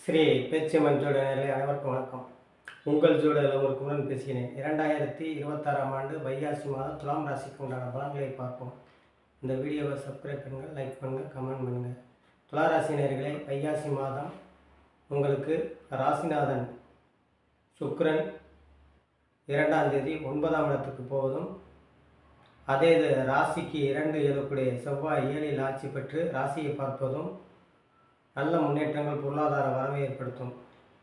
ஸ்ரீ பேச்சியம்மன் ஜோட நேயர்களே அனைவருக்கும் வணக்கம். உங்கள் ஜோட ஒரு குமரன் பேசுகிறேன். 2026ஆம் ஆண்டு வைகாசி மாதம் துலாம் ராசிக்கு உண்டான பலன்களை பார்ப்போம். இந்த வீடியோவை சப்ஸ்கிரைப் பண்ணுங்கள், லைக் பண்ணுங்கள், கமெண்ட் பண்ணுங்கள். துலா ராசி நேயர்களே, வைகாசி மாதம் உங்களுக்கு ராசிநாதன் சுக்கிரன் 2ஆம் தேதி 9ஆம் இடத்துக்கு போவதும், அதே இது ராசிக்கு 2 எழுக்கூடிய செவ்வாய் 7இல் ஆட்சி பெற்று ராசியை பார்ப்பதும் நல்ல முன்னேற்றங்கள், பொருளாதார வரவை ஏற்படுத்தும்.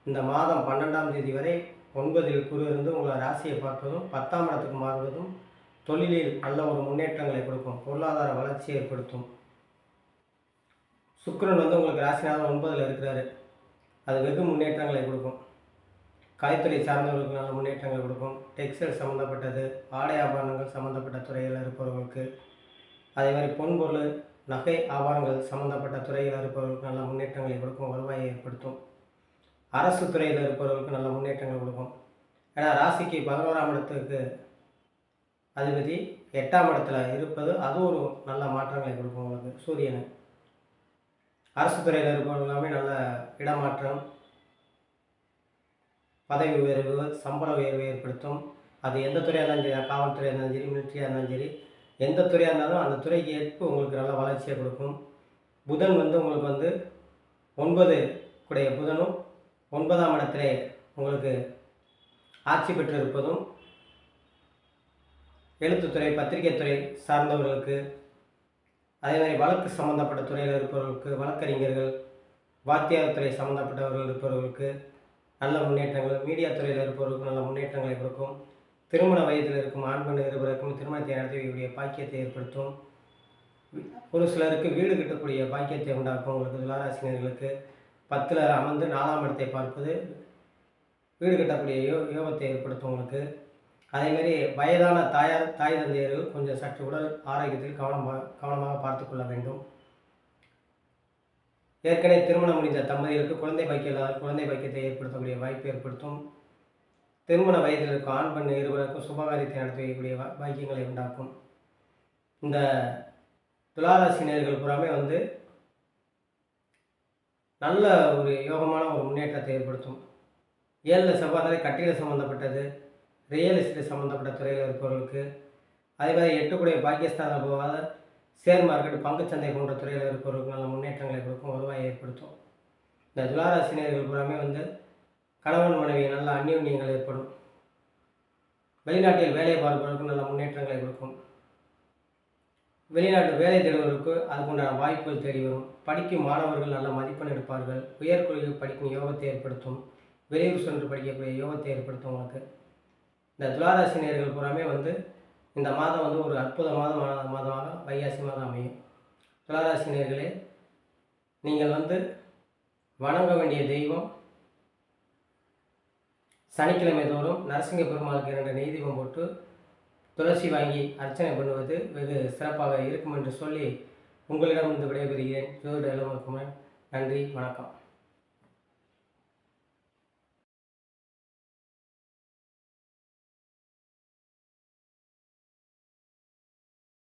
இந்த மாதம் 12ஆம் தேதி வரை 9இல் குரு இருந்து உங்களை ராசியை பார்ப்பதும் 10ஆம் இடத்துக்கு மாறுவதும் தொழிலில் நல்ல ஒரு முன்னேற்றங்களை கொடுக்கும், பொருளாதார வளர்ச்சியை ஏற்படுத்தும். சுக்கிரன் உங்களுக்கு ராசிநாதன் 9இல் இருக்கிறாரு. அது வெகு முன்னேற்றங்களை கொடுக்கும். கலைத்துறை சார்ந்தவர்களுக்கு நல்ல முன்னேற்றங்கள் கொடுக்கும். டெக்ஸ்டைல் சம்மந்தப்பட்டது, ஆடை ஆபரணங்கள் சம்மந்தப்பட்ட துறையில் இருப்பவர்களுக்கு, அதே மாதிரி பொன்பொருள் நகை ஆபரணங்கள் சம்மந்தப்பட்ட துறையில் இருப்பவர்களுக்கு நல்ல முன்னேற்றங்களை கொடுக்கும், வருவாயை ஏற்படுத்தும். அரசு துறையில் இருப்பவர்களுக்கு நல்ல முன்னேற்றங்கள் கொடுக்கும். ஏன்னா ராசிக்கு 11ஆம் இடத்துக்கு அதிபதி 8ஆம் இடத்துல இருப்பது அது ஒரு நல்ல மாற்றங்களை கொடுக்கும் உங்களுக்கு. சூரியனை அரசு துறையில் இருப்பவர்களுமே நல்ல இடமாற்றம், பதவி உயர்வு, சம்பள உயர்வு ஏற்படுத்தும். அது எந்த துறையாக இருந்தாலும் சரி, காவல்துறையாக இருந்தாலும் சரி, மிலிட்ரியாக இருந்தாலும் சரி, எந்த துறையாக இருந்தாலும் அந்த துறைக்கு ஏற்ப உங்களுக்கு நல்ல வளர்ச்சியை கொடுக்கும். புதன் உங்களுக்கு 9 கூடிய புதனும் 9ஆம் இடத்திலே உங்களுக்கு ஆட்சி பெற்று இருப்பதும் எழுத்துத்துறை, பத்திரிகை துறை சார்ந்தவர்களுக்கு, அதே மாதிரி வழக்கு சம்மந்தப்பட்ட துறையில் இருப்பவர்களுக்கு, வழக்கறிஞர்கள், வாத்தியார் துறை சம்மந்தப்பட்டவர்கள் இருப்பவர்களுக்கு நல்ல முன்னேற்றங்கள், மீடியா துறையில் இருப்பவர்களுக்கு நல்ல முன்னேற்றங்களை கொடுக்கும். திருமண வயதில் இருக்கும் ஆண் பெண் இருவருக்கும் திருமணத்தை நடத்தக்கூடிய பாக்கியத்தை ஏற்படுத்தும். ஒரு சிலருக்கு வீடு கட்டக்கூடிய பாக்கியத்தை உண்டாக்கும். உங்களுக்கு துளாராசினியர்களுக்கு 10இல் அமர்ந்து 4ஆம் இடத்தை பார்ப்பது வீடு கட்டக்கூடிய யோகத்தை ஏற்படுத்தும் உங்களுக்கு. அதேமாரி வயதான தாய் தந்தையர்கள் கொஞ்சம் சற்று உடல் ஆரோக்கியத்தில் கவனமாக பார்த்து கொள்ள வேண்டும். ஏற்கனவே திருமணம் முடிந்த தம்பதிகளுக்கு குழந்தை பாக்கியத்தை ஏற்படுத்தக்கூடிய வாய்ப்பு ஏற்படுத்தும். திருமண வயதில் இருக்கும் ஆண் பெண் இருவருக்கும் சுபகாரியத்தை நடத்தக்கூடிய பாக்கியங்களை உண்டாக்கும். இந்த துளாராசி நேயர்கள் புறாமே நல்ல ஒரு யோகமான ஒரு முன்னேற்றத்தை ஏற்படுத்தும். 7இல் செவ்வாய் கட்டிட சம்மந்தப்பட்டது, ரியல் எஸ்டேட் சம்மந்தப்பட்ட துறையில் இருப்பவர்களுக்கு, அதே மாதிரி 8 கூடிய பாகிஸ்தானில் போகாத ஷேர் மார்க்கெட், பங்குச்சந்தை போன்ற துறையில் இருப்பவர்களுக்கு நல்ல முன்னேற்றங்களை கொடுக்கும், வருவாயை ஏற்படுத்தும். இந்த துளாராசி நேயர்கள் புறாமே கணவன் மனைவி நல்ல அந்யோன்யங்கள் ஏற்படும். வெளிநாட்டில் வேலை பார்ப்பவர்களுக்கு நல்ல முன்னேற்றங்களை கொடுக்கும். வெளிநாட்டு வேலை தேடுவதற்கு அதுக்குண்டான வாய்ப்புகள் தேடி வரும். படிக்கும் மாணவர்கள் நல்ல மதிப்பெண் எடுப்பார்கள். உயர்கல்வியில் படிக்கும் யோகத்தை ஏற்படுத்தும். வெளியூர் சென்று படிக்கக்கூடிய யோகத்தை ஏற்படுத்தும் உங்களுக்கு. இந்த துளாராசி நேயர்கள் பூராமே இந்த மாதம் ஒரு அற்புத மாதமாக வைகாசி மாதம் அமையும். துளாராசி நேயர்களே, நீங்கள் வணங்க வேண்டிய தெய்வம் சனிக்கிழமை தோறும் நரசிங்க பெருமாளுக்கு 2 நெய் தீபம் போட்டு துளசி வாங்கி அர்ச்சனை பண்ணுவது வெகு சிறப்பாக இருக்கும் என்று சொல்லி உங்களிடம் விடைபெறுகிறேன். ஜோதிட இளமக்குமரன். நன்றி, வணக்கம்.